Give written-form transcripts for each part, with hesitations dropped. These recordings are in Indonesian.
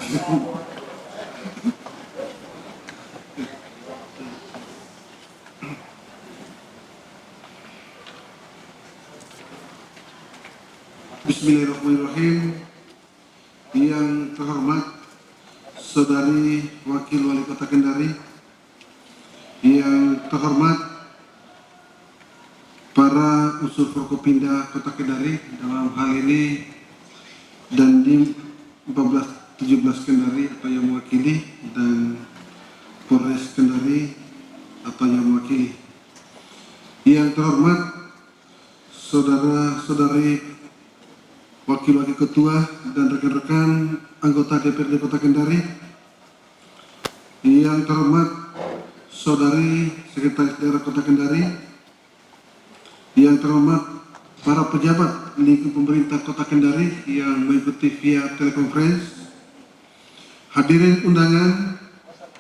Bismillahirrahmanirrahim. Yang terhormat Saudari Wakil Wali Kota Kendari, yang terhormat para unsur Forkopimda Kota Kendari dalam hal ini Dandim 1417 Kendari atau yang mewakili, dan Polres Kendari atau yang mewakili. Yang terhormat saudara-saudari Wakil-wakil ketua dan rekan-rekan anggota DPRD Kota Kendari, yang terhormat Saudari Sekretaris Daerah Kota Kendari, yang terhormat para pejabat lingkup pemerintah Kota Kendari yang mengikuti via telekonferensi, hadirin undangan,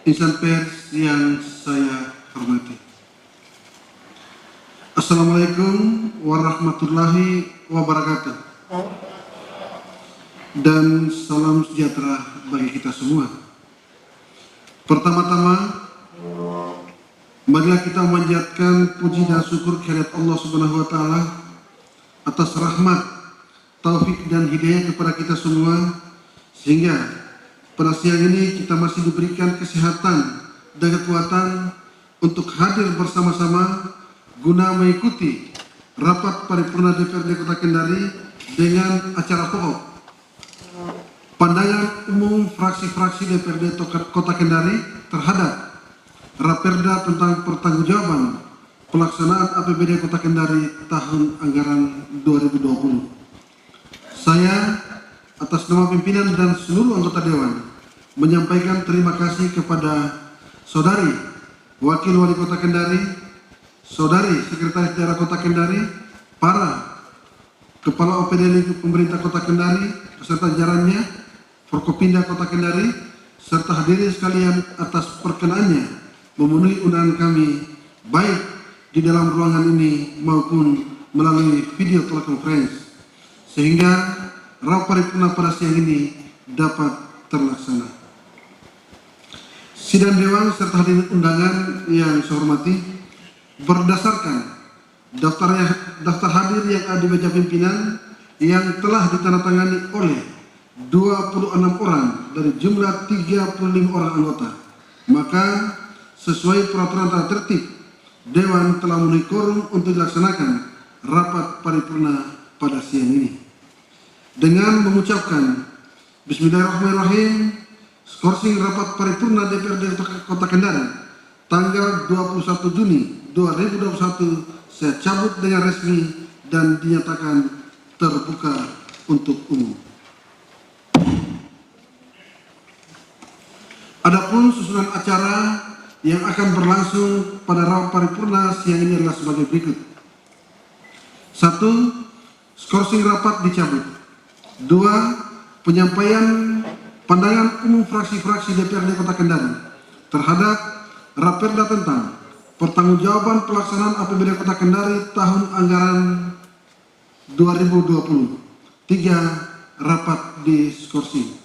insan pers yang saya hormati. Assalamualaikum warahmatullahi wabarakatuh. Dan salam sejahtera bagi kita semua. Pertama-tama, marilah kita memanjatkan puji dan syukur kehadirat Allah Subhanahu wa Ta'ala atas rahmat, taufik dan hidayah kepada kita semua, sehingga pada siang ini kita masih diberikan kesehatan dan kekuatan untuk hadir bersama-sama guna mengikuti rapat paripurna DPRD Kota Kendari dengan acara pokok pandangan umum fraksi-fraksi DPRD Kota Kendari terhadap Raperda tentang pertanggungjawaban pelaksanaan APBD Kota Kendari tahun anggaran 2020. Saya atas nama pimpinan dan seluruh anggota Dewan menyampaikan terima kasih kepada Saudari Wakil Wali Kota Kendari, Saudari Sekretaris Daerah Kota Kendari, para Kepala OPD lingkup pemerintah Kota Kendari beserta jajarannya, Forkopimda Kota Kendari, serta hadirin sekalian atas perkenaannya memenuhi undangan kami baik di dalam ruangan ini maupun melalui video telekonferensi, sehingga rapat paripurna pada siang ini dapat terlaksana. Sidang Dewan serta hadirin undangan yang saya hormati, berdasarkan daftar hadir yang ada di meja pimpinan yang telah ditandatangani oleh 26 orang dari jumlah 35 orang anggota, maka sesuai peraturan tata tertib, Dewan telah memenuhi quorum untuk dilaksanakan rapat paripurna pada siang ini. Dengan mengucapkan Bismillahirrahmanirrahim, skorsing rapat paripurna DPRD Kota Kendari tanggal 21 Juni 2021 saya cabut dengan resmi dan dinyatakan terbuka untuk umum. Adapun susunan acara yang akan berlangsung pada rapat paripurna siang ini adalah sebagai berikut. 1. Skorsing rapat dicabut. 2. Penyampaian pandangan umum fraksi-fraksi DPRD Kota Kendari terhadap Raperda tentang pertanggungjawaban pelaksanaan APBD Kota Kendari tahun anggaran 2020. 3. Rapat diskorsing.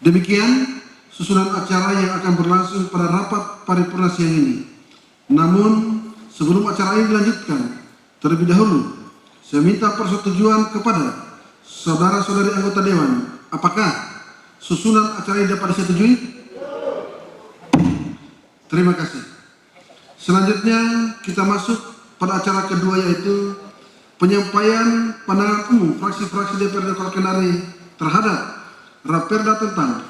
Demikian susunan acara yang akan berlangsung pada rapat paripurna siang ini. Namun sebelum acara ini dilanjutkan, terlebih dahulu saya minta persetujuan kepada saudara-saudari anggota Dewan. Apakah susunan acara ini dapat disetujui? Terima kasih. Selanjutnya kita masuk pada acara kedua, yaitu penyampaian pandangan umum fraksi-fraksi DPRD Kota Kendari terhadap Raperda tentang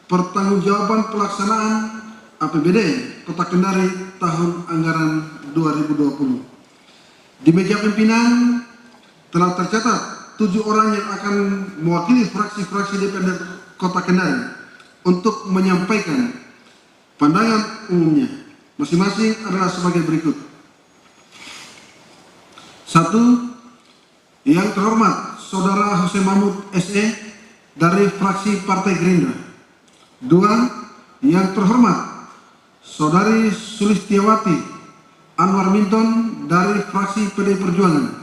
pertanggungjawaban pelaksanaan APBD Kota Kendari tahun anggaran 2020. Di meja pimpinan telah tercatat 7 orang yang akan mewakili fraksi-fraksi DPRD Kota Kendari untuk menyampaikan pandangan umumnya. Masing-masing adalah sebagai berikut. 1. Yang terhormat Saudara Hussein Mahmud SE dari fraksi Partai Gerindra. 2. Yang terhormat Saudari Sulistiawati Anwar Minton dari fraksi PDI Perjuangan.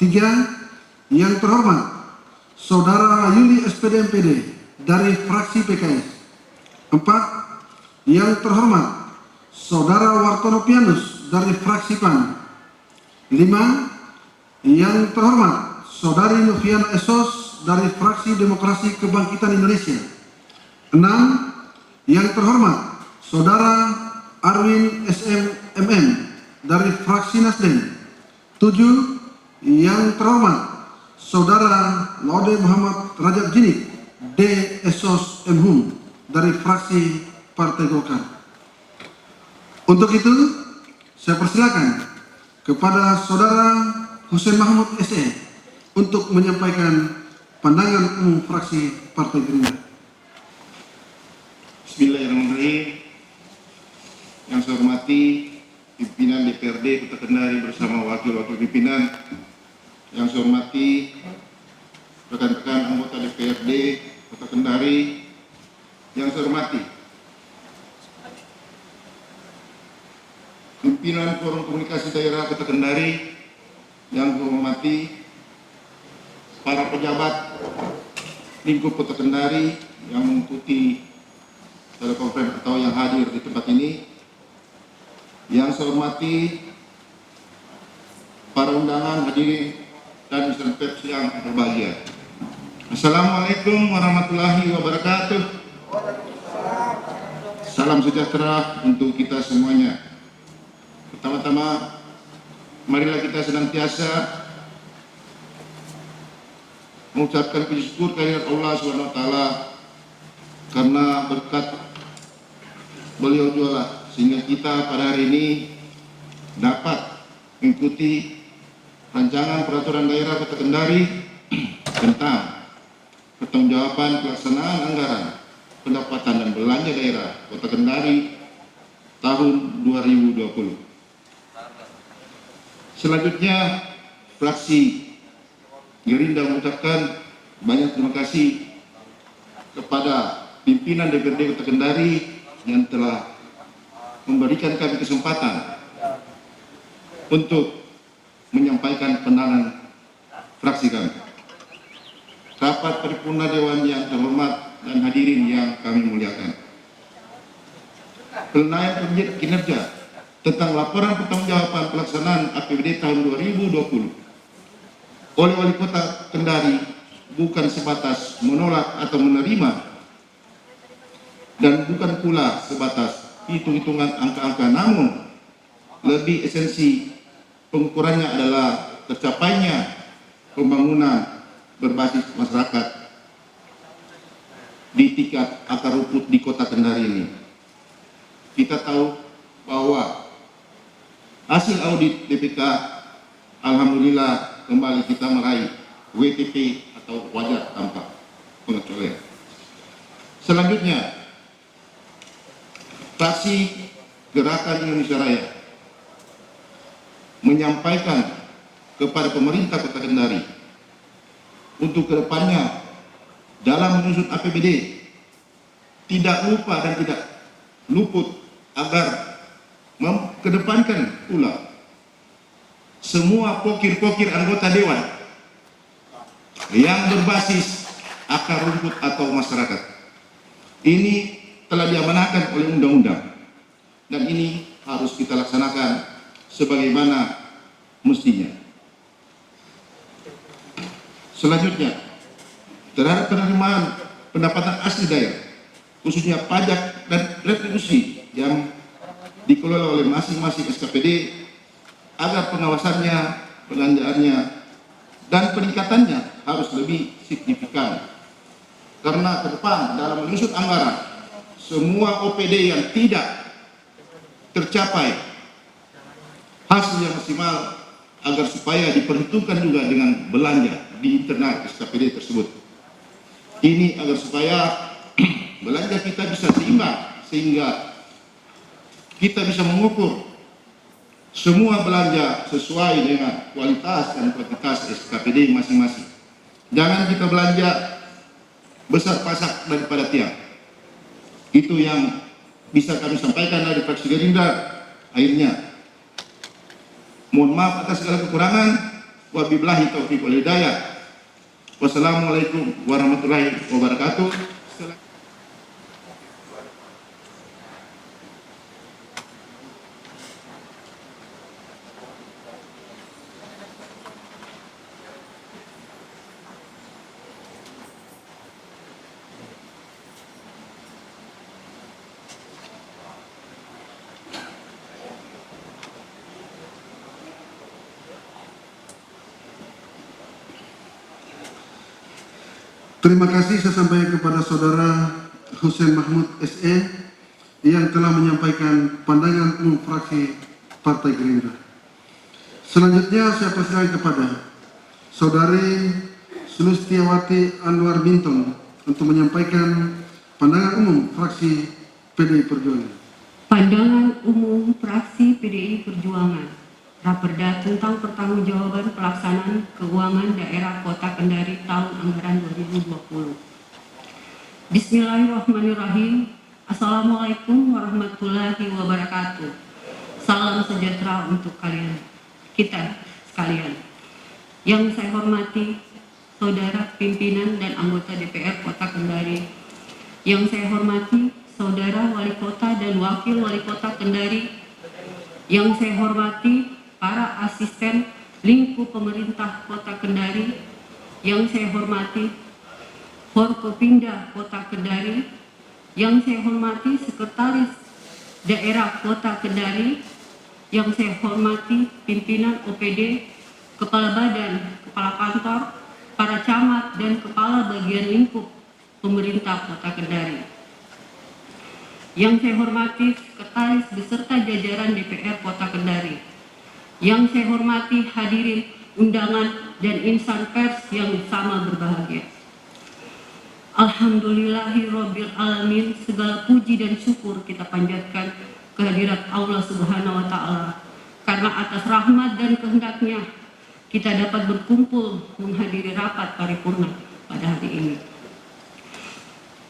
3. Yang terhormat Saudara Yuli SPD MPD dari fraksi PKS. 4. Yang terhormat Saudara Wartono Pianus dari fraksi PAN. 5. Yang terhormat Saudari Noviana Esos dari fraksi Demokrasi Kebangkitan Indonesia. 6. Yang terhormat Saudara Arwin SMMM dari fraksi Nasdem. 7. Yang terhormat Saudara Laude Muhammad Rajab Jinik D. Esos MHUM dari fraksi Partai Golkar. Untuk itu, saya persilakan kepada Saudara Hussein Mahmud SE untuk menyampaikan pandangan umum fraksi Partai Gerindra. Bismillahirrahmanirrahim. Yang saya hormati pimpinan DPRD Kota Kendari bersama wakil-wakil pimpinan. Yang saya hormati rekan-rekan anggota DPRD Kota Kendari. Yang saya hormati pimpinan Forum Komunikasi Daerah Kota Kendari. Yang saya hormati para pejabat lingkup Kota Kendari yang mengikuti telekonferensi atau yang hadir di tempat ini. Yang saya hormati para undangan, hadirin dan insan pers yang berbahagia. Assalamualaikum warahmatullahi wabarakatuh. Salam sejahtera untuk kita semuanya. Pertama-tama, marilah kita senantiasa mengucapkan puji syukur kehadirat Allah SWT karena berkat beliau jualah sehingga kita pada hari ini dapat mengikuti rancangan peraturan daerah Kota Kendari tentang pertanggungjawaban pelaksanaan anggaran pendapatan dan belanja daerah Kota Kendari tahun 2020. Selanjutnya, fraksi Gerindra mengucapkan banyak terima kasih kepada pimpinan DPRD Kota Kendari yang telah memberikan kami kesempatan untuk menyampaikan pandangan fraksi kami. Rapat paripurna Dewan yang terhormat dan hadirin yang kami muliakan. Penilaian kinerja tentang laporan pertanggungjawaban pelaksanaan APBD tahun 2020 oleh Wali Kota Kendari bukan sebatas menolak atau menerima dan bukan pula sebatas hitung-hitungan angka-angka, namun lebih esensi pengukurannya adalah tercapainya pembangunan berbasis masyarakat di tingkat akar rumput di Kota Kendari ini. Kita tahu bahwa hasil audit BPK alhamdulillah kembali kita meraih WTP atau wajar tanpa pengecualian. Selanjutnya, fraksi Gerakan Indonesia Raya menyampaikan kepada pemerintah Kota Kendari untuk kedepannya dalam menyusun APBD tidak lupa dan tidak luput agar mengedepankan pula semua pokir-pokir anggota dewan yang berbasis akar rumput atau masyarakat. Ini telah diamanahkan oleh undang-undang dan ini harus kita laksanakan sebagaimana mestinya. Selanjutnya, terhadap penerimaan pendapatan asli daerah, khususnya pajak dan retribusi yang dikelola oleh masing-masing SKPD, agar pengawasannya, pengelolaannya, dan peningkatannya harus lebih signifikan. Karena ke depan dalam menyusun anggaran, semua OPD yang tidak tercapai hasil yang maksimal agar supaya diperhitungkan juga dengan belanja di internal SKPD tersebut. Ini agar supaya belanja kita bisa seimbang sehingga kita bisa mengukur semua belanja sesuai dengan kualitas dan kuantitas SKPD masing-masing. Jangan kita belanja besar pasak daripada tiang. Itu yang bisa kami sampaikan dari fraksi Gerindra. Akhirnya, mohon maaf atas segala kekurangan. Wabillahi taufiq wal hidayah. Wassalamualaikum warahmatullahi wabarakatuh. Terima kasih saya sampaikan kepada Saudara Hussein Mahmud SE yang telah menyampaikan pandangan umum fraksi Partai Gerindra. Selanjutnya saya persilakan kepada Saudari Sulistiawati Anwar Bintong untuk menyampaikan pandangan umum fraksi PDI Perjuangan. Pandangan umum fraksi PDI Perjuangan, Raperda tentang pertanggungjawaban pelaksanaan keuangan daerah Kota Kendari tahun anggaran 2020. Bismillahirrahmanirrahim. Assalamualaikum warahmatullahi wabarakatuh. Salam sejahtera untuk kita sekalian. Yang saya hormati Saudara pimpinan dan anggota DPR Kota Kendari. Yang saya hormati Saudara Wali Kota dan Wakil Wali Kota Kendari. Yang saya hormati para asisten lingkup pemerintah Kota Kendari. Yang saya hormati Forkopimda Kota Kendari. Yang saya hormati Sekretaris Daerah Kota Kendari. Yang saya hormati pimpinan OPD, Kepala Badan, Kepala Kantor, para camat dan Kepala Bagian Lingkup Pemerintah Kota Kendari. Yang saya hormati Sekretaris beserta jajaran DPR Kota Kendari. Yang saya hormati hadirin undangan dan insan pers yang sama berbahagia. Alhamdulillahirabbil alamin, segala puji dan syukur kita panjatkan kehadirat Allah Subhanahu wa taala karena atas rahmat dan kehendaknya kita dapat berkumpul menghadiri rapat paripurna pada hari ini.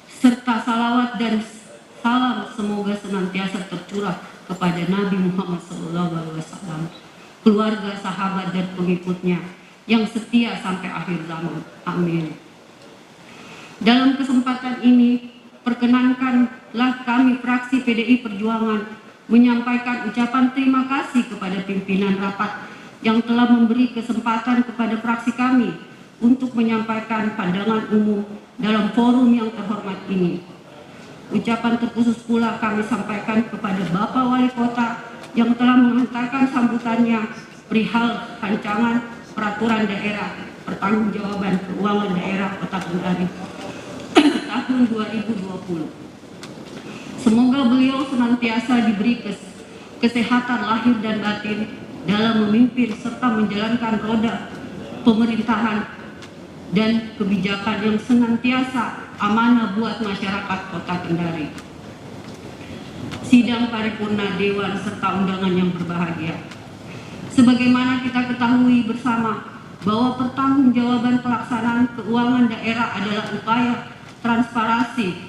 Serta salawat dan salam semoga senantiasa tercurah kepada Nabi Muhammad SAW, keluarga, sahabat dan pengikutnya yang setia sampai akhir zaman. Amin. Dalam kesempatan ini, perkenankanlah kami fraksi PDI Perjuangan menyampaikan ucapan terima kasih kepada pimpinan rapat yang telah memberi kesempatan kepada fraksi kami untuk menyampaikan pandangan umum dalam forum yang terhormat ini. Ucapan terkhusus pula kami sampaikan kepada Bapak Wali Kota yang telah menghantarkan sambutannya perihal rancangan peraturan daerah pertanggungjawaban keuangan daerah Kota Kendari tahun 2020. Semoga beliau senantiasa diberi kesehatan lahir dan batin dalam memimpin serta menjalankan roda pemerintahan dan kebijakan yang senantiasa amanah buat masyarakat Kota Kendari. Sidang paripurna Dewan serta undangan yang berbahagia. Sebagaimana kita ketahui bersama bahwa pertanggungjawaban pelaksanaan keuangan daerah adalah upaya transparansi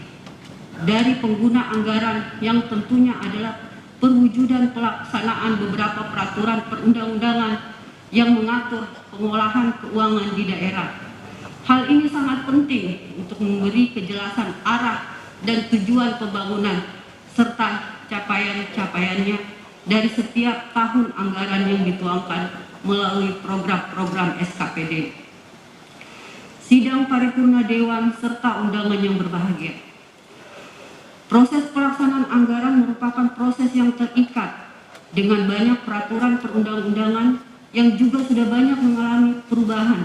dari pengguna anggaran yang tentunya adalah perwujudan pelaksanaan beberapa peraturan perundang-undangan yang mengatur pengolahan keuangan di daerah. Hal ini sangat penting untuk memberi kejelasan arah dan tujuan pembangunan serta capaian-capaiannya dari setiap tahun anggaran yang dituangkan melalui program-program SKPD. Sidang paripurna Dewan serta undangan yang berbahagia. Proses pelaksanaan anggaran merupakan proses yang terikat dengan banyak peraturan perundang-undangan yang juga sudah banyak mengalami perubahan.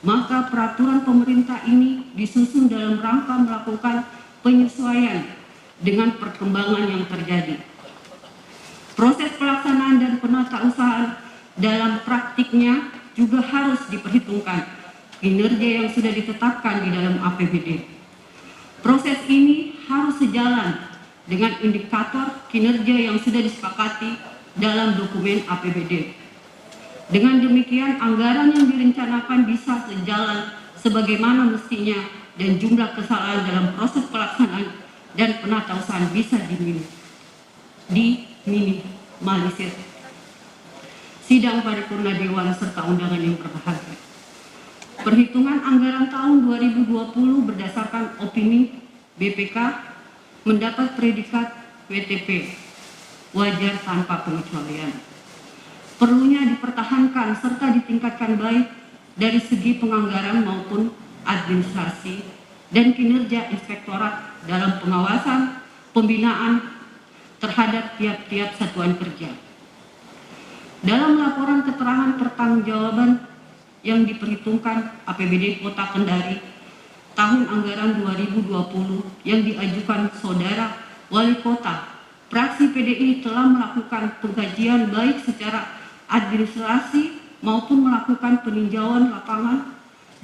Maka peraturan pemerintah ini disusun dalam rangka melakukan penyesuaian dengan perkembangan yang terjadi. Proses pelaksanaan dan penatausahaan dalam praktiknya juga harus diperhitungkan kinerja yang sudah ditetapkan di dalam APBD. Proses ini harus sejalan dengan indikator kinerja yang sudah disepakati dalam dokumen APBD. Dengan demikian, anggaran yang direncanakan bisa sejalan sebagaimana mestinya dan jumlah kesalahan dalam proses pelaksanaan dan penatausahaan bisa diminimalisir. Sidang paripurna Dewan serta undangan yang berbahagia. Perhitungan anggaran tahun 2020 berdasarkan opini BPK mendapat predikat WTP, wajar tanpa pengecualian. Perlunya dipertahankan serta ditingkatkan baik dari segi penganggaran maupun administrasi dan kinerja inspektorat dalam pengawasan pembinaan terhadap tiap-tiap satuan kerja. Dalam laporan keterangan pertanggungjawaban yang diperhitungkan APBD Kota Kendari tahun anggaran 2020 yang diajukan Saudara Wali Kota, fraksi PDI telah melakukan pengkajian baik secara administrasi maupun melakukan peninjauan lapangan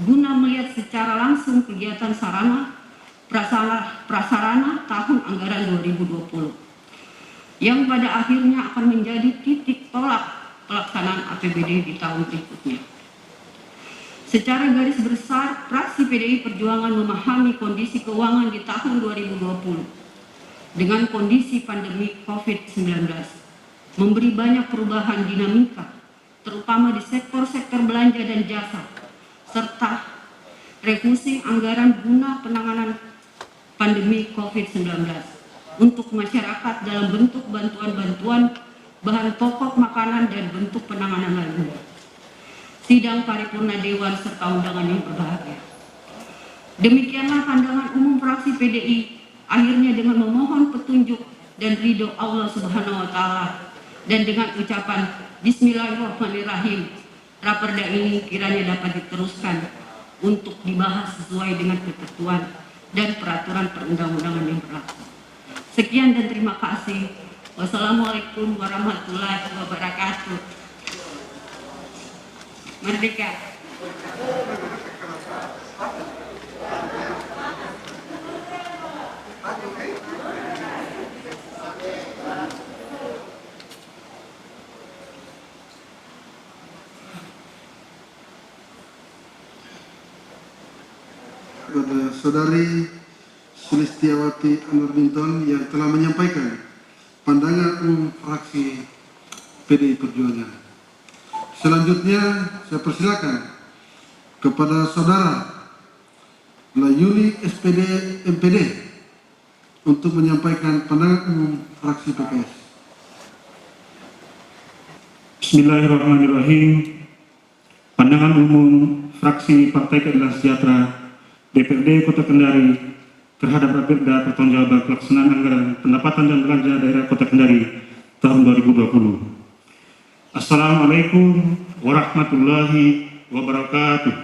guna melihat secara langsung kegiatan sarana prasarana tahun anggaran 2020 yang pada akhirnya akan menjadi titik tolak pelaksanaan APBD di tahun berikutnya. Secara garis besar, fraksi PDI Perjuangan memahami kondisi keuangan di tahun 2020 dengan kondisi pandemi COVID-19 memberi banyak perubahan dinamika, terutama di sektor-sektor belanja dan jasa, serta refusing anggaran guna penanganan pandemi COVID-19 untuk masyarakat dalam bentuk bantuan-bantuan bahan pokok makanan dan bentuk penanganan lainnya. Sidang paripurna Dewan serta undangan yang berbahagia. Demikianlah pandangan umum fraksi PDI, akhirnya dengan memohon petunjuk dan ridho Allah Subhanahu wa Ta'ala dan dengan ucapan Bismillahirrahmanirrahim, raperda ini kiranya dapat diteruskan untuk dibahas sesuai dengan ketentuan dan peraturan perundang-undangan yang berlaku. Sekian dan terima kasih. Wassalamualaikum warahmatullahi wabarakatuh. Merdeka. Kepada Saudari Sulistiawati Nurminton yang telah menyampaikan pandangan umum fraksi PDI Perjuangan. Selanjutnya saya persilakan kepada Saudara Layuli SPD MPD untuk menyampaikan pandangan umum fraksi PKS. Bismillahirrahmanirrahim. Pandangan umum fraksi Partai Keadilan Sejahtera DPRD Kota Kendari terhadap raperda pertanggungjawaban pelaksanaan anggaran pendapatan dan belanja daerah Kota Kendari tahun 2020. Assalamualaikum warahmatullahi wabarakatuh.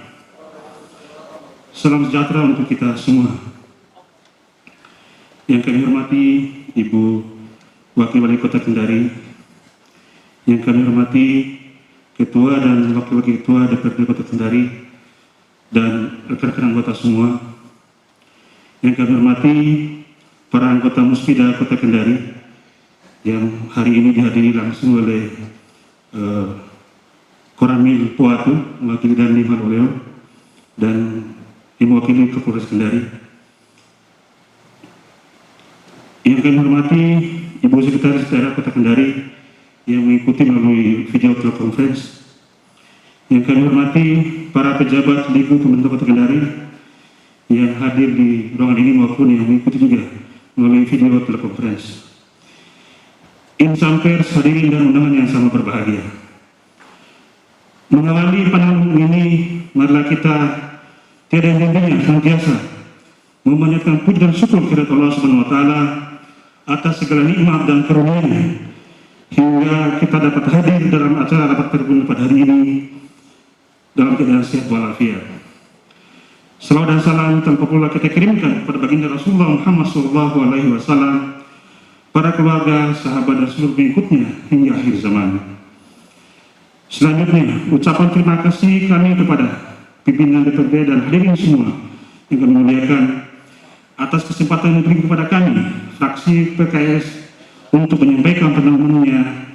Salam sejahtera untuk kita semua. Yang kami hormati Ibu Wakil Wali Kota Kendari, yang kami hormati Ketua dan Wakil-Wakil Ketua DPRD Kota Kendari, dan rekan-rekan anggota semua, yang kami hormati para anggota Musbida Kota Kendari yang hari ini dihadiri langsung oleh Koramil Puatu, mewakili dan Limal Oleo, dan yang mewakili Kapolres Kendari. Yang kami hormati Ibu Sekretaris Daerah Kota Kendari yang mengikuti melalui video teleconference. Yang kami hormati para pejabat di pemerintah Kota Kendari yang hadir di ruangan ini maupun yang mengikuti juga melalui video teleconference. Insan pers hadirin dan undangan yang sama berbahagia. Mengawali pandangan umum ini, marilah kita tiada hentinya senantiasa memanjatkan puji dan syukur kepada Allah Subhanahu wa Ta'ala atas segala nikmat dan karunia-Nya hingga kita dapat hadir dalam acara rapat paripurna pada hari ini dalam keadaan sehat walafiat. Salawat dan salam tanpa pula kita kirimkan kepada baginda Rasulullah Muhammad SAW, para keluarga, sahabat dan seluruh pengikutnya hingga akhir zaman. Selanjutnya, ucapan terima kasih kami kepada pimpinan DPRD dan hadirin semua yang kami muliakan atas kesempatan yang diberikan kepada kami, fraksi PKS, untuk menyampaikan pandangannya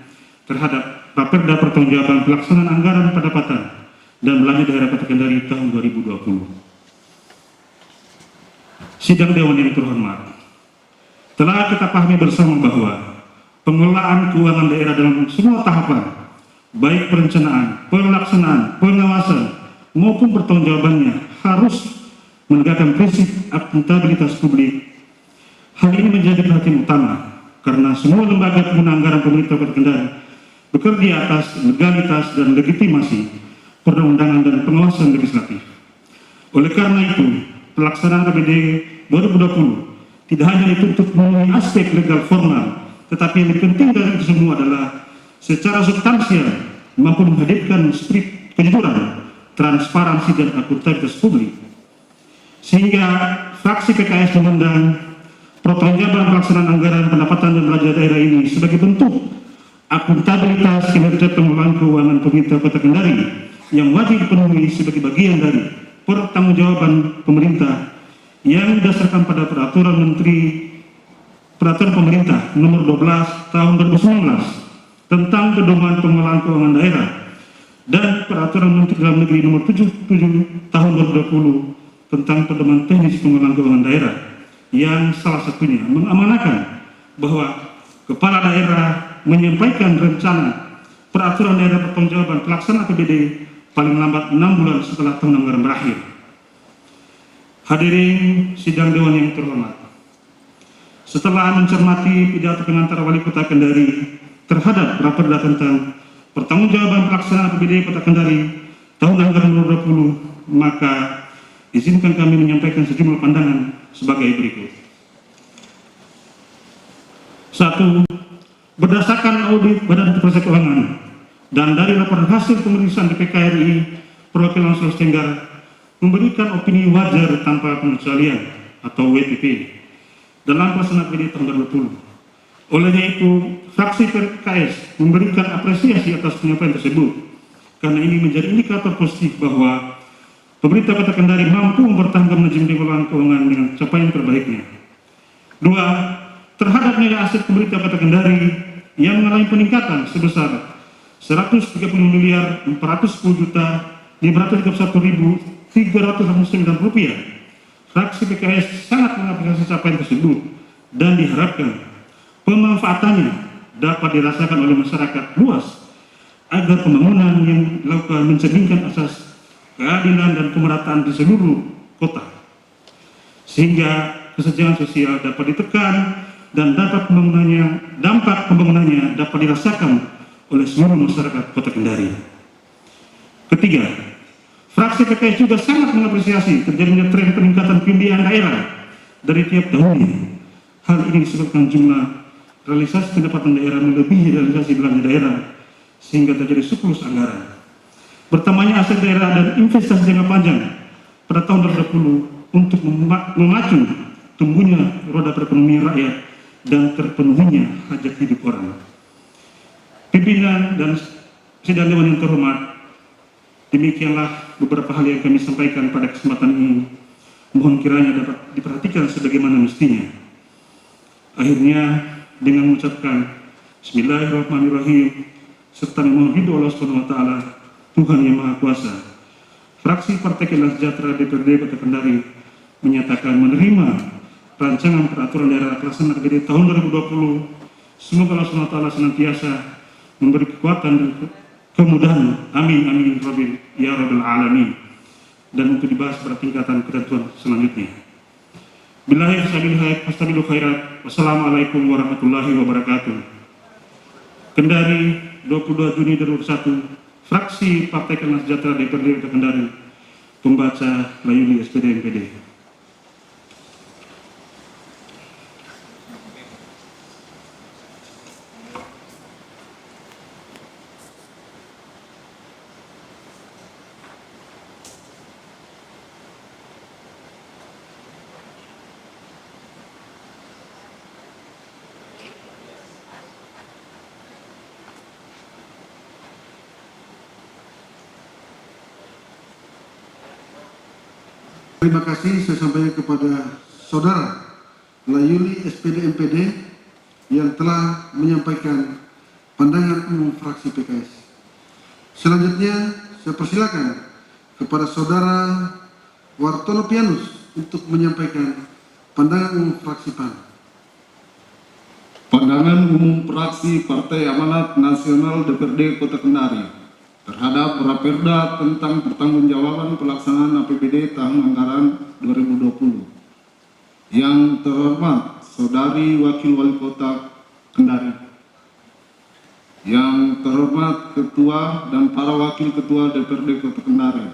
terhadap raperda pertanggungjawaban pelaksanaan anggaran pendapatan dan belanja daerah Kota Kendari tahun 2020. Sidang Dewan yang terhormat, telah kita pahami bersama bahwa pengelolaan keuangan daerah dalam semua tahapan, baik perencanaan, pelaksanaan, pengawasan, maupun pertanggungjawabannya harus menegakkan prinsip akuntabilitas publik. Hal ini menjadi perhatian utama karena semua lembaga pengguna anggaran pemerintah Kota Kendari bekerja atas legalitas dan legitimasi perundang-undangan dan pengawasan legislatif. Oleh karena itu, pelaksanaan APBD 2020 tidak hanya dituntut memenuhi aspek legal formal, tetapi yang lebih penting dari itu semua adalah secara substansial mampu menghadirkan spirit kejujuran, transparansi dan akuntabilitas publik. Sehingga fraksi PKS memandang pertanggungjawaban pelaksanaan anggaran pendapatan dan belanja daerah ini sebagai bentuk akuntabilitas kinerja pengelolaan keuangan pemerintah Kota Kendari yang wajib dipenuhi sebagai bagian dari pertanggungjawaban pemerintah yang didasarkan pada peraturan pemerintah nomor 12 tahun 2019 tentang pedoman pengelolaan keuangan daerah dan peraturan Menteri Dalam Negeri nomor 77 tahun 2020 tentang pedoman teknis pengelolaan keuangan daerah yang salah satunya mengamanahkan bahwa kepala daerah menyampaikan rencana peraturan daerah pertanggungjawaban pelaksanaan APBD paling lambat 6 bulan setelah tahun anggaran berakhir. Hadirin sidang Dewan yang terhormat, setelah mencermati pidato pengantar Wali Kota Kendari terhadap raperda tentang pertanggungjawaban pelaksanaan APBD Kota Kendari tahun anggaran 2020, maka izinkan kami menyampaikan sejumlah pandangan sebagai berikut. 1. Berdasarkan audit Badan Pemeriksa Keuangan dan dari laporan hasil pemeriksaan BPK RI perwakilan Sulawesi Tenggara memberikan opini wajar tanpa pengecualian atau WTP dalam pelaksanaan APBD tahun 2020. Olehnya itu, fraksi PKS memberikan apresiasi atas penyampaian tersebut karena ini menjadi indikator positif bahwa pemerintah Kota Kendari mampu mempertahankan manajemen pengelolaan keuangan dengan capaian terbaiknya. 2. Terhadap nilai aset pemerintah Kota Kendari yang mengalami peningkatan sebesar 130.410.531.389 rupiah. Fraksi PKS sangat mengapresiasi capaian tersebut dan diharapkan pemanfaatannya dapat dirasakan oleh masyarakat luas agar pembangunan yang dilakukan mencerminkan asas keadilan dan pemerataan di seluruh kota, sehingga kesejahteraan sosial dapat ditekan dan dampak pembangunannya dapat dirasakan oleh seluruh masyarakat Kota Kendari. Ketiga, fraksi PKS juga sangat mengapresiasi terjadinya tren peningkatan pembiayaan daerah dari tiap tahunnya. Hal ini disebabkan jumlah realisasi pendapatan daerah melebihi realisasi belanja daerah sehingga terjadi surplus anggaran. Bertambahnya aset daerah dan investasi jangka panjang pada tahun 2020 untuk memacu tumbuhnya roda perekonomian rakyat dan terpenuhinya hajat hidup orang. Pimpinan dan sidang Dewan yang terhormat, demikianlah beberapa hal yang kami sampaikan pada kesempatan ini. Mohon kiranya dapat diperhatikan sebagaimana mestinya. Akhirnya dengan mengucapkan Bismillahirrahmanirrahim serta memohon ridho Allah Subhanahu wa taala, Tuhan yang Maha Kuasa, fraksi Partai Keadilan Sejahtera DPRD Kota Kendari menyatakan menerima rancangan peraturan daerah pelaksanaan APBD tahun 2020. Semoga Allah Subhanahu wa taala senantiasa memberi kekuatan dan kemudahan. Amin amin ya rabbil alamin. Dan untuk dibahas pada tingkatan ketentuan selanjutnya. Billahi fastabilu khairat. Wassalamualaikum warahmatullahi wabarakatuh. Kendari, 22 Juni 2021, fraksi Partai Keadilan Sejahtera DPRD Kota Kendari, pembaca Layuli SPD MPD. Terima kasih saya sampaikan kepada Saudara Layuli SPD MPD yang telah menyampaikan pandangan umum fraksi PKS. Selanjutnya saya persilakan kepada Saudara Wartono Pianus untuk menyampaikan pandangan umum fraksi PAN. Pandangan umum fraksi Partai Amanat Nasional DPRD Kota Kendari terhadap raperda tentang pertanggungjawaban pelaksanaan APBD tahun anggaran 2020. Yang terhormat Saudari Wakil Wali Kota Kendari, yang terhormat Ketua dan para Wakil Ketua DPRD Kota Kendari,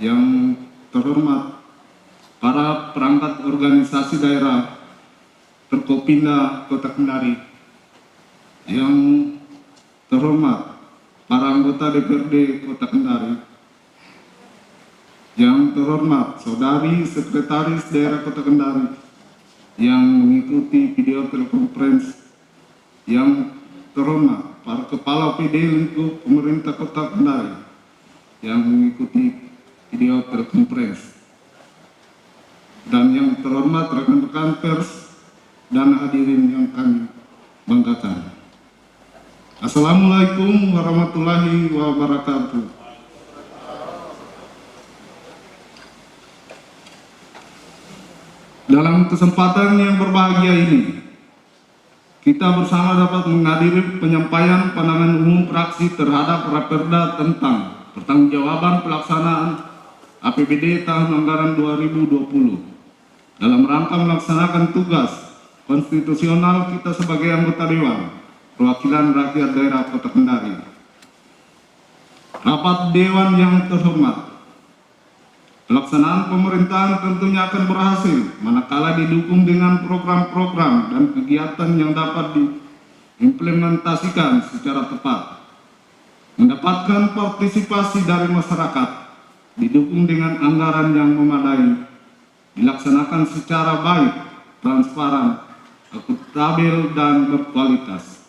yang terhormat para perangkat organisasi daerah Perkopimda Kota Kendari, yang terhormat para anggota DPRD Kota Kendari, Yang terhormat Saudari Sekretaris Daerah Kota Kendari yang mengikuti video telekonferensi, yang terhormat para Kepala PD lingkup pemerintah Kota Kendari yang mengikuti video telekonferensi, dan yang terhormat rekan-rekan pers dan hadirin yang kami banggakan. Assalamualaikum warahmatullahi wabarakatuh. Dalam kesempatan yang berbahagia ini, kita bersama dapat menghadiri penyampaian pandangan umum fraksi terhadap Raperda tentang pertanggungjawaban pelaksanaan APBD tahun anggaran 2020 dalam rangka melaksanakan tugas konstitusional kita sebagai anggota Dewan Perwakilan Rakyat Daerah Kota Kendari. Rapat Dewan yang terhormat, pelaksanaan pemerintahan tentunya akan berhasil manakala didukung dengan program-program dan kegiatan yang dapat diimplementasikan secara tepat, mendapatkan partisipasi dari masyarakat, didukung dengan anggaran yang memadai, dilaksanakan secara baik, transparan, akuntabel, dan berkualitas.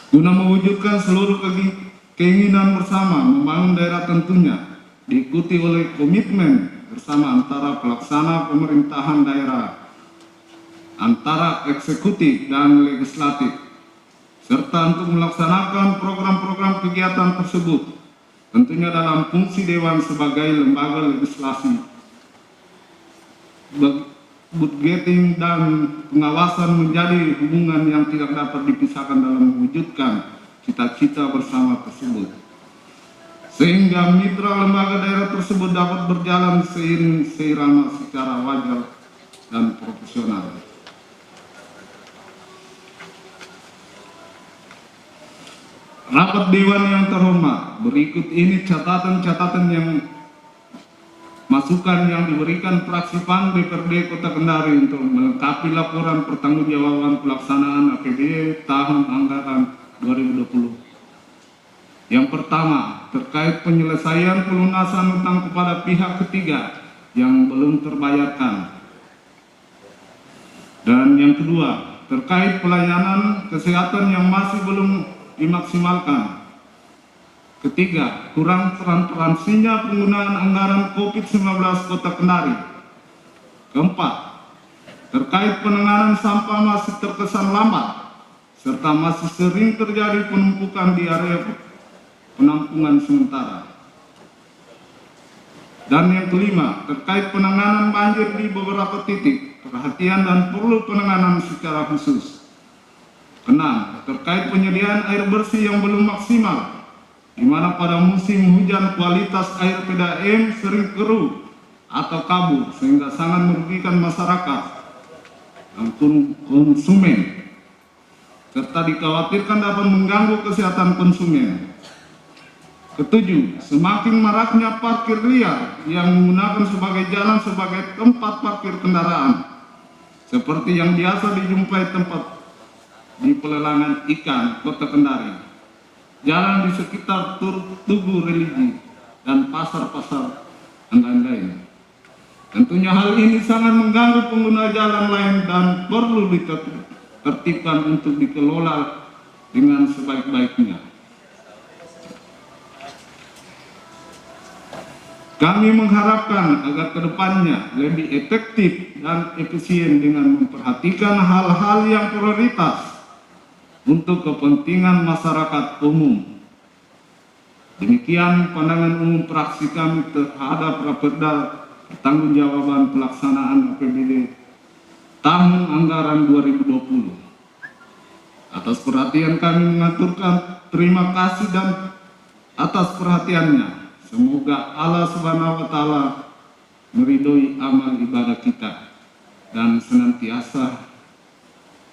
Guna mewujudkan seluruh keinginan bersama membangun daerah tentunya diikuti oleh komitmen bersama antara pelaksana pemerintahan daerah, antara eksekutif dan legislatif, serta untuk melaksanakan program-program kegiatan tersebut, tentunya dalam fungsi Dewan sebagai lembaga legislasi, budgeting dan pengawasan menjadi hubungan yang tidak dapat dipisahkan dalam mewujudkan cita-cita bersama tersebut, sehingga mitra lembaga daerah tersebut dapat berjalan seiring seirama secara wajar dan profesional. Rapat Dewan yang terhormat, berikut ini catatan-catatan yang masukan yang diberikan fraksi PAN DPRD Kota Kendari untuk melengkapi laporan pertanggungjawaban pelaksanaan APBD tahun anggaran 2020. Yang pertama, terkait penyelesaian pelunasan utang kepada pihak ketiga yang belum terbayarkan. Dan yang kedua, terkait pelayanan kesehatan yang masih belum dimaksimalkan. Ketiga, kurang transparansinya penggunaan anggaran COVID-19 Kota Kendari. Keempat, terkait penanganan sampah masih terkesan lambat, serta masih sering terjadi penumpukan di area penampungan sementara. Dan yang kelima, terkait penanganan banjir di beberapa titik, perhatian dan perlu penanganan secara khusus. Keenam, terkait penyediaan air bersih yang belum maksimal, di mana pada musim hujan kualitas air PDAM sering keruh atau kabur sehingga sangat merugikan masyarakat dan konsumen, serta dikhawatirkan dapat mengganggu kesehatan konsumen. Ketujuh, semakin maraknya parkir liar yang menggunakan sebagai jalan sebagai tempat parkir kendaraan, seperti yang biasa dijumpai tempat di pelelangan ikan Kota Kendari, jalan di sekitar tugu religi, dan pasar-pasar dan lain-lain. Tentunya hal ini sangat mengganggu pengguna jalan lain dan perlu ditertibkan untuk dikelola dengan sebaik-baiknya. Kami mengharapkan agar kedepannya lebih efektif dan efisien dengan memperhatikan hal-hal yang prioritas untuk kepentingan masyarakat umum. Demikian pandangan umum fraksi kami terhadap Raperda pertanggungjawaban pelaksanaan APBD tahun anggaran 2020. Atas perhatian kami mengaturkan terima kasih dan atas perhatiannya. Semoga Allah Subhanahu wa Ta'ala meridhoi amal ibadah kita dan senantiasa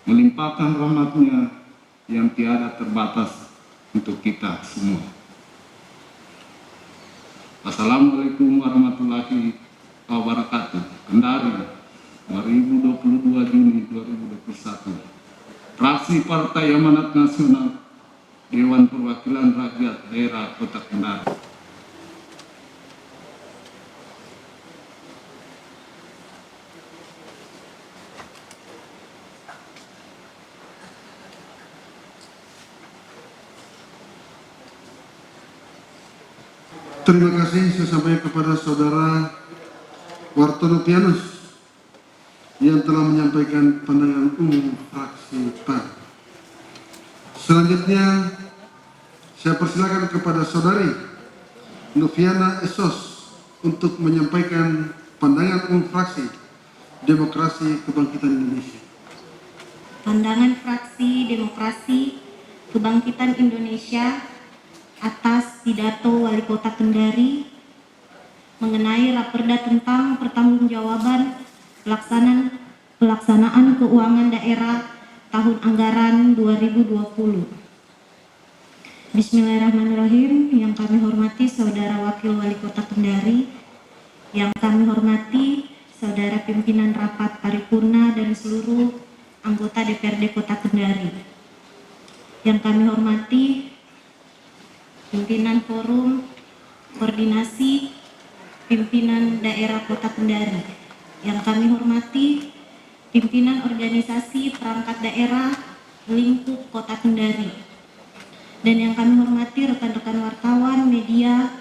melimpahkan rahmat-Nya yang tiada terbatas untuk kita semua. Assalamualaikum warahmatullahi wabarakatuh. Kendari, 2022 Juni 2021. Fraksi Partai Amanat Nasional, Dewan Perwakilan Rakyat Daerah Kota Kendari. Terima kasih saya sampaikan kepada Saudara Wartonopianus yang telah menyampaikan pandangan umum fraksi PAN. Selanjutnya saya persilakan kepada Saudari Noviana Esos untuk menyampaikan pandangan umum fraksi Demokrasi Kebangkitan Indonesia. Pandangan fraksi Demokrasi Kebangkitan Indonesia atas pidato Wali Kota Kendari mengenai Raperda tentang pertanggungjawaban pelaksanaan keuangan daerah tahun anggaran 2020. Bismillahirrahmanirrahim. Yang kami hormati Saudara Wakil Wali Kota Kendari, yang kami hormati Saudara Pimpinan Rapat Paripurna dan seluruh anggota DPRD Kota Kendari, yang kami hormati Pimpinan Forum Koordinasi Pimpinan Daerah Kota Kendari, yang kami hormati Pimpinan Organisasi Perangkat Daerah Lingkup Kota Kendari, dan yang kami hormati rekan-rekan wartawan, media,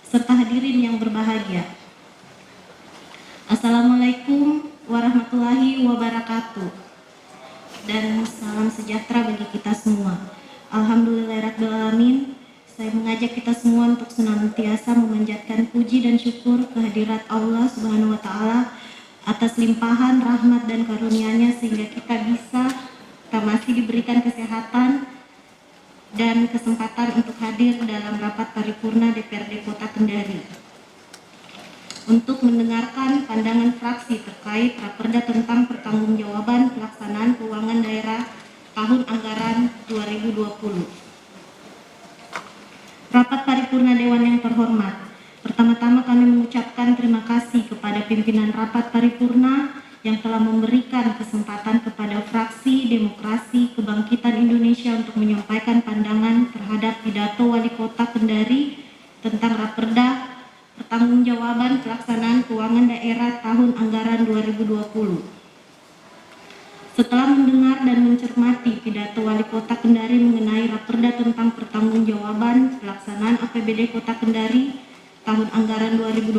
serta hadirin yang berbahagia. Assalamualaikum warahmatullahi wabarakatuh, dan salam sejahtera bagi kita semua. Alhamdulillahirrahmanirrahim. Saya mengajak kita semua untuk senantiasa memanjatkan puji dan syukur kehadirat Allah Subhanahu wa Ta'ala atas limpahan rahmat dan karunia-Nya sehingga kita masih diberikan kesehatan dan kesempatan untuk hadir dalam rapat paripurna DPRD Kota Kendari untuk mendengarkan pandangan fraksi terkait Raperda tentang pertanggungjawaban pelaksanaan keuangan daerah tahun anggaran 2020. Rapat paripurna Dewan yang terhormat, pertama-tama kami mengucapkan terima kasih kepada pimpinan rapat paripurna yang telah memberikan kesempatan kepada fraksi Demokrasi Kebangkitan Indonesia untuk menyampaikan pandangan terhadap pidato Wali Kota Kendari tentang Raperda pertanggungjawaban pelaksanaan keuangan daerah tahun anggaran 2020. Setelah mendengar dan mencermati pidato Wali Kota Kendari mengenai Raperda tentang pertanggungjawaban pelaksanaan APBD Kota Kendari tahun anggaran 2020,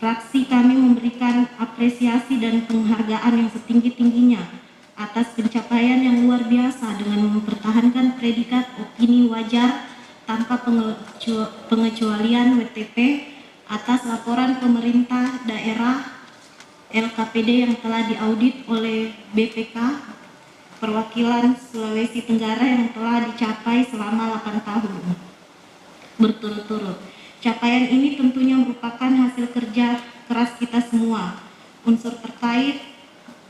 fraksi kami memberikan apresiasi dan penghargaan yang setinggi-tingginya atas pencapaian yang luar biasa dengan mempertahankan predikat opini wajar tanpa pengecualian WTP atas laporan pemerintah daerah LKPD yang telah diaudit oleh BPK Perwakilan Sulawesi Tenggara yang telah dicapai selama 8 tahun berturut-turut. Capaian ini tentunya merupakan hasil kerja keras kita semua, unsur terkait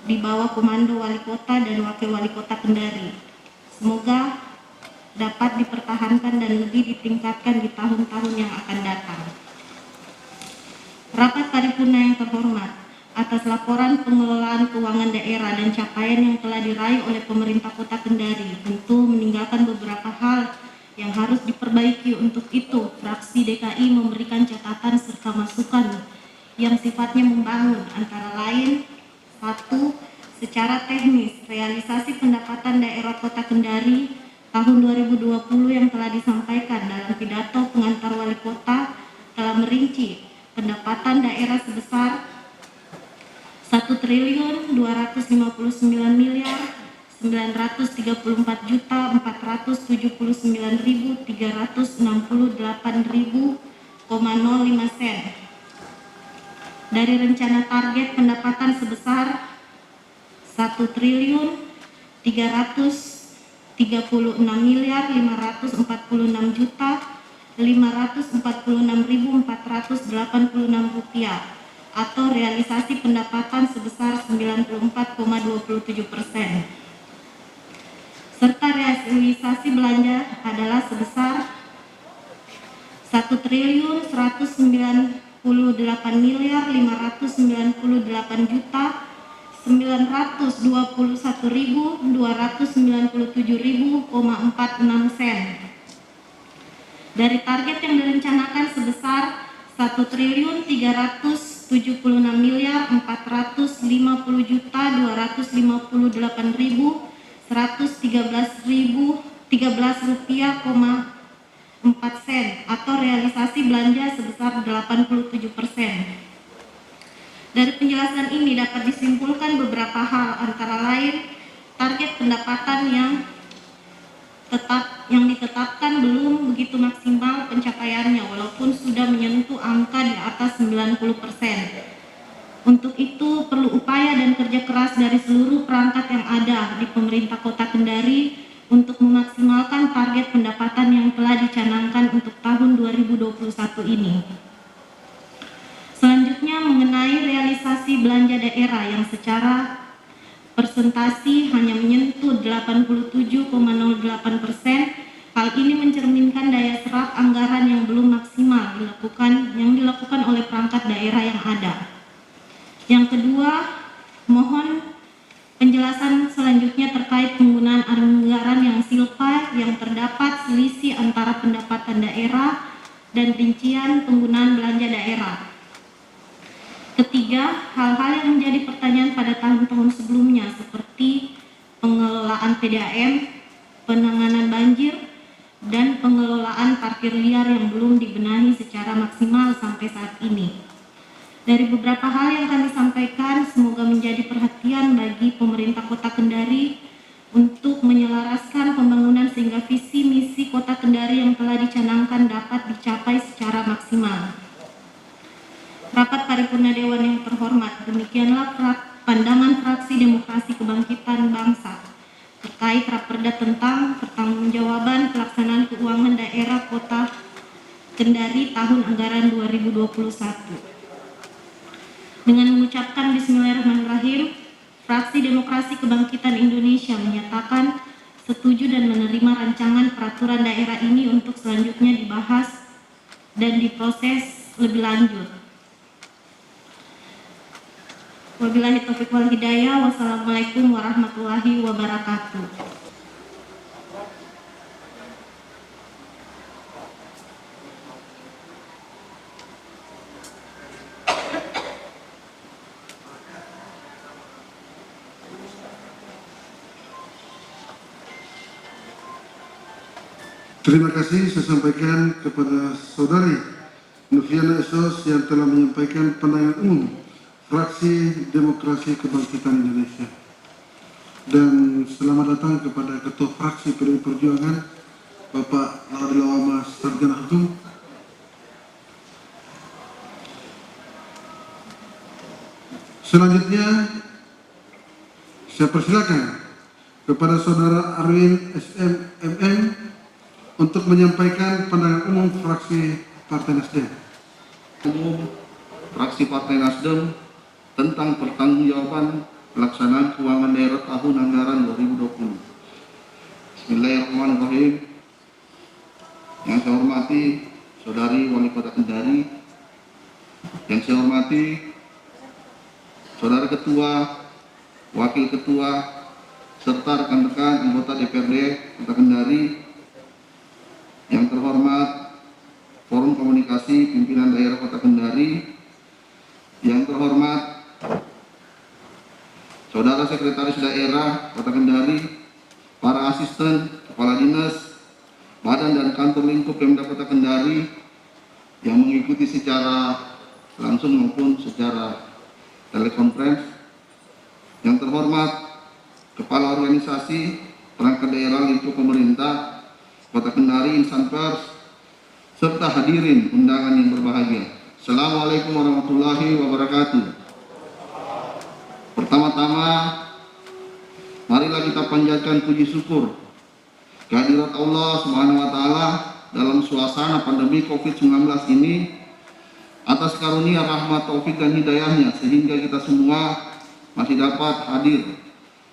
di bawah komando Wali Kota dan Wakil Wali Kota Kendari. Semoga dapat dipertahankan dan lebih ditingkatkan di tahun-tahun yang akan datang. Rapat paripurna yang terhormat, atas laporan pengelolaan keuangan daerah dan capaian yang telah diraih oleh pemerintah Kota Kendari, tentu meninggalkan beberapa hal yang harus diperbaiki. Untuk itu, fraksi DKI memberikan catatan serta masukan yang sifatnya membangun, antara lain: 1. Secara teknis, realisasi pendapatan daerah Kota Kendari tahun 2020 yang telah disampaikan dalam pidato pengantar Wali Kota telah merinci pendapatan daerah sebesar 1.254.949.368.005 sen dari rencana target pendapatan sebesar 1.346.546.486 atau realisasi pendapatan sebesar 94,27%. Serta realisasi belanja adalah sebesar 1.398.997.297.46 sen dari target yang direncanakan sebesar 1.450.258.113 rupiah, atau realisasi belanja sebesar 87%. Dari penjelasan ini dapat disimpulkan beberapa hal, antara lain target pendapatan yang ditetapkan belum begitu maksimal pencapaiannya walaupun sudah menyentuh angka di atas 90%. Untuk itu perlu upaya dan kerja keras dari seluruh perangkat yang ada di pemerintah Kota Kendari untuk memaksimalkan target pendapatan yang telah dicanangkan untuk tahun 2021 ini. Selanjutnya mengenai realisasi belanja daerah yang secara persentasi hanya menyentuh 87,08%, hal ini mencerminkan daya serap anggaran yang belum maksimal dilakukan oleh perangkat daerah yang ada. Yang kedua, mohon penjelasan selanjutnya terkait penggunaan anggaran yang silpa yang terdapat selisih antara pendapatan daerah dan rincian penggunaan belanja daerah. Ketiga, hal-hal yang menjadi pertanyaan pada tahun-tahun sebelumnya seperti pengelolaan PDAM, penanganan banjir, dan pengelolaan parkir liar yang belum dibenahi secara maksimal sampai saat ini. Dari beberapa hal yang kami sampaikan, semoga menjadi perhatian bagi pemerintah Kota Kendari untuk menyelaraskan pembangunan sehingga visi misi Kota Kendari yang telah dicanangkan dapat dicapai secara maksimal. Rapat Paripurna Dewan yang terhormat, demikianlah pandangan Fraksi Demokrasi Kebangkitan Bangsa terkait Raperda tentang pertanggungjawaban pelaksanaan keuangan daerah Kota Kendari tahun anggaran 2021. Dengan mengucapkan Bismillahirrahmanirrahim, Fraksi Demokrasi Kebangkitan Indonesia menyatakan setuju dan menerima rancangan peraturan daerah ini untuk selanjutnya dibahas dan diproses lebih lanjut. Wabillahi taufiq wal hidayah. Wassalamualaikum warahmatullahi wabarakatuh. Terima kasih saya sampaikan kepada Saudari Noviana Esos yang telah menyampaikan pandangan umum Fraksi Demokrasi Kebangkitan Indonesia. Dan selamat datang kepada Ketua Fraksi PDI Perjuangan, Bapak Laudil Awama Sarjana Hukum. Selanjutnya, saya persilakan kepada Saudara Arwin SMMM untuk menyampaikan pandangan umum Fraksi Partai Nasdem. Umum Fraksi Partai Nasdem tentang pertanggungjawaban pelaksanaan keuangan daerah tahun anggaran 2020. Bismillahirrahmanirrahim. Yang saya hormati Saudari Wali Kota Kendari, yang saya hormati Saudara Ketua, Wakil Ketua, serta rekan-rekan anggota DPRD Kota Kendari, yang terhormat Forum Komunikasi Pimpinan Daerah Kota Kendari, yang terhormat Saudara Sekretaris Daerah Kota Kendari, para asisten, kepala dinas, badan dan kantor lingkup Pemda Kota Kendari yang mengikuti secara langsung maupun secara telekonferensi, yang terhormat Kepala Organisasi Perangkat Daerah Lingkup Pemerintah Kota Kendari, insan pers, serta hadirin undangan yang berbahagia. Assalamualaikum warahmatullahi wabarakatuh. Pertama-tama, marilah kita panjatkan puji syukur kehadirat Allah Subhanahu wa Ta'ala dalam suasana pandemi COVID-19 ini atas karunia rahmat, taufik dan hidayahnya sehingga kita semua masih dapat hadir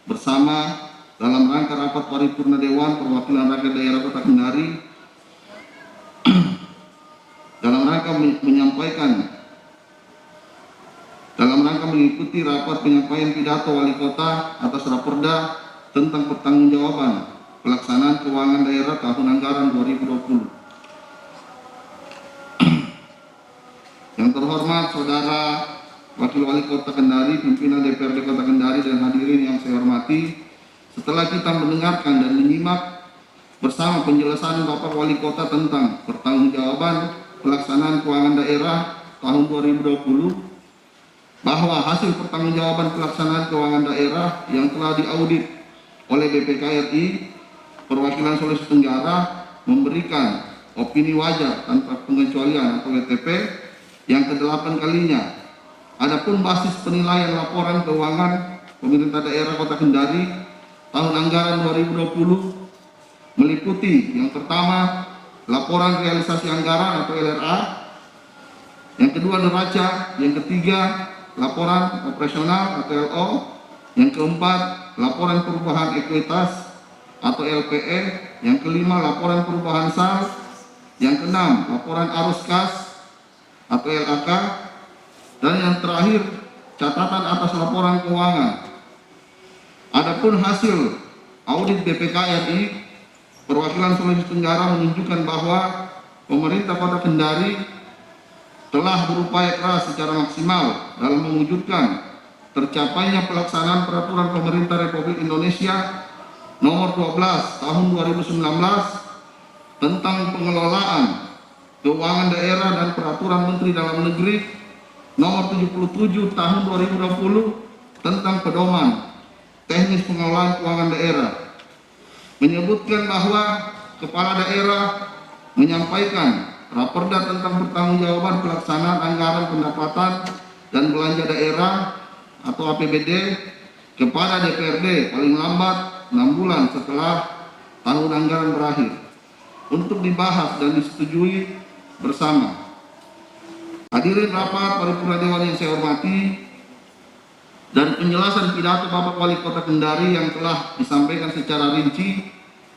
bersama dalam rangka rapat paripurna Dewan Perwakilan Rakyat Daerah Kota Kendari dalam rangka mengikuti rapat penyampaian pidato Wali Kota atas Raperda tentang pertanggungjawaban pelaksanaan keuangan daerah tahun anggaran 2020. Yang terhormat Saudara Wakil Wali Kota Kendari, pimpinan DPRD Kota Kendari, dan hadirin yang saya hormati, setelah kita mendengarkan dan menyimak bersama penjelasan Bapak Wali Kota tentang pertanggungjawaban pelaksanaan keuangan daerah tahun 2020, bahwa hasil pertanggungjawaban pelaksanaan keuangan daerah yang telah diaudit oleh BPK RI perwakilan Sulawesi Tenggara memberikan opini wajar tanpa pengecualian atau WTP yang ke-8 kalinya. Adapun basis penilaian laporan keuangan pemerintah daerah Kota Kendari tahun anggaran 2020 meliputi yang pertama laporan realisasi anggaran atau LRA, yang kedua neraca, yang ketiga laporan operasional atau LO, yang keempat laporan perubahan ekuitas atau LPE, yang kelima laporan perubahan SAL, yang keenam laporan arus kas atau LAK, dan yang terakhir catatan atas laporan keuangan. Adapun hasil audit BPK RI perwakilan Sulawesi Tenggara menunjukkan bahwa pemerintah Kota Kendari telah berupaya keras secara maksimal dalam mewujudkan tercapainya pelaksanaan peraturan pemerintah Republik Indonesia nomor 12 tahun 2019 tentang pengelolaan keuangan daerah dan peraturan Menteri Dalam Negeri nomor 77 tahun 2020 tentang pedoman teknis pengelolaan keuangan daerah, menyebutkan bahwa kepala daerah menyampaikan raperda tentang pertanggungjawaban pelaksanaan anggaran pendapatan dan belanja daerah atau APBD kepada DPRD paling lambat 6 bulan setelah tahun anggaran berakhir untuk dibahas dan disetujui bersama. Hadirin rapat paripurna dewan yang saya hormati, dan penjelasan pidato Bapak Wali Kota Kendari yang telah disampaikan secara rinci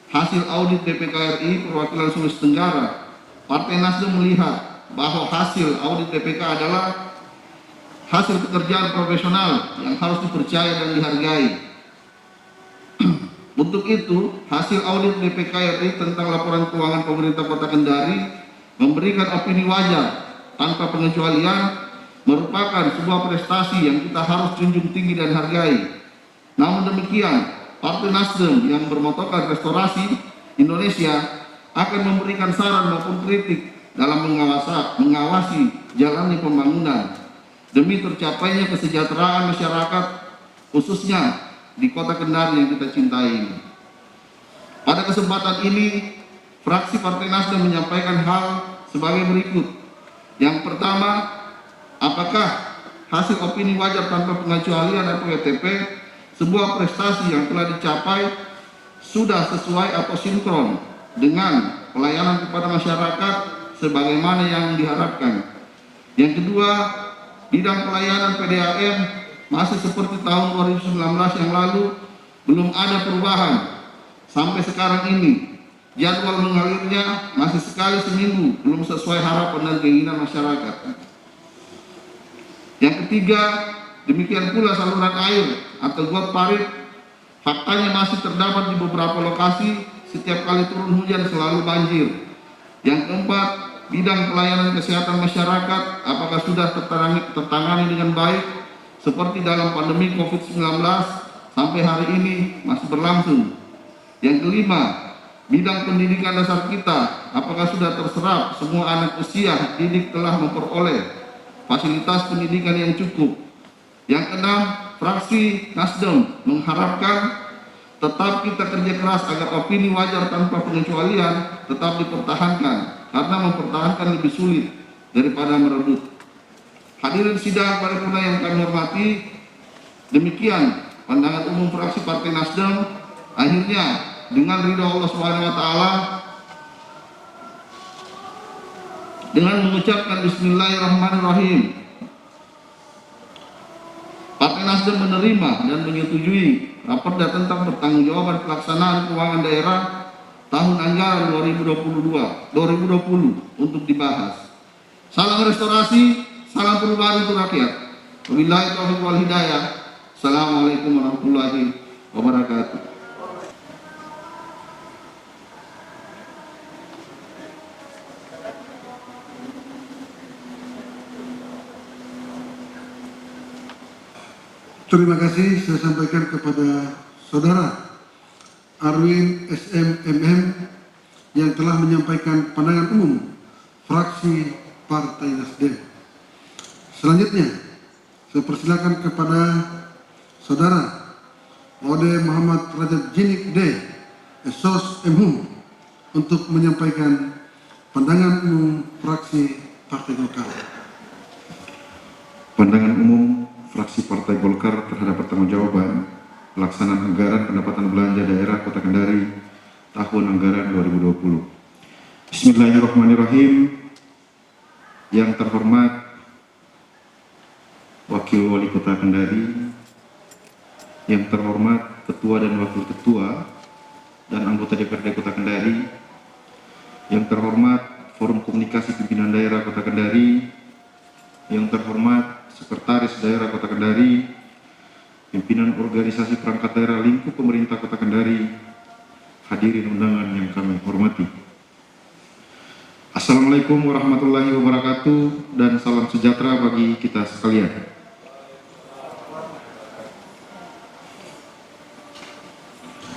hasil audit BPK RI perwakilan Sulawesi Tenggara, Partai Nasdem melihat bahwa hasil audit BPK adalah hasil pekerjaan profesional yang harus dipercaya dan dihargai. Untuk itu, hasil audit BPK RI tentang laporan keuangan pemerintah Kota Kendari memberikan opini wajar tanpa pengecualian, merupakan sebuah prestasi yang kita harus junjung tinggi dan hargai. Namun demikian, Partai Nasdem yang bermotokan restorasi Indonesia akan memberikan saran maupun kritik dalam mengawasi jalannya pembangunan demi tercapainya kesejahteraan masyarakat, khususnya di Kota Kendari yang kita cintai ini. Pada kesempatan ini, fraksi Partai Nasdem menyampaikan hal sebagai berikut. Yang pertama, apakah hasil opini wajar tanpa pengecualian atau WTP sebuah prestasi yang telah dicapai sudah sesuai atau sinkron dengan pelayanan kepada masyarakat sebagaimana yang diharapkan? Yang kedua, bidang pelayanan PDAM masih seperti tahun 2019 yang lalu, belum ada perubahan sampai sekarang ini. Jadwal mengalirnya masih sekali seminggu, belum sesuai harapan dan keinginan masyarakat. Yang ketiga, demikian pula saluran air atau got parit, faktanya masih terdapat di beberapa lokasi, setiap kali turun hujan selalu banjir. Yang keempat, bidang pelayanan kesehatan masyarakat apakah sudah tertangani dengan baik seperti dalam pandemi COVID-19 sampai hari ini masih berlangsung. Yang kelima, bidang pendidikan dasar kita apakah sudah terserap semua anak usia didik telah memperoleh fasilitas pendidikan yang cukup. Yang keenam, fraksi Nasdem mengharapkan tetap kita kerja keras agar opini wajar tanpa pengecualian tetap dipertahankan, karena mempertahankan lebih sulit daripada merebut. Hadirin sidang paripurna yang kami hormati, demikian pandangan umum fraksi Partai Nasdem. Akhirnya dengan ridho Allah SWT, dengan mengucapkan Bismillahirrahmanirrahim, Partai Nasdem menerima dan menyetujui raperda tentang pertanggungjawaban pelaksanaan keuangan daerah tahun anggaran 2020 untuk dibahas. Salam restorasi, salam perubahan untuk rakyat. Wabillahi taufiq wal hidayah. Assalamualaikum warahmatullahi wabarakatuh. Terima kasih saya sampaikan kepada saudara Arwin SMMM yang telah menyampaikan pandangan umum fraksi Partai Nasdem. Selanjutnya, saya persilakan kepada Saudara Ode Muhammad Rajab Jinik D, Esos MHUM, untuk menyampaikan pandangan umum fraksi Partai Golkar. Pandangan umum fraksi Partai Golkar terhadap pertanggungjawaban pelaksanaan anggaran pendapatan belanja daerah Kota Kendari tahun anggaran 2020. Bismillahirrahmanirrahim. Yang terhormat Wakil Wali Kota Kendari, yang terhormat Ketua dan Wakil Ketua dan anggota DPRD Kota Kendari, yang terhormat Forum Komunikasi Pimpinan Daerah Kota Kendari, yang terhormat Sekretaris Daerah Kota Kendari, pimpinan organisasi perangkat daerah lingkup pemerintah Kota Kendari, hadirin undangan yang kami hormati. Assalamualaikum warahmatullahi wabarakatuh dan salam sejahtera bagi kita sekalian.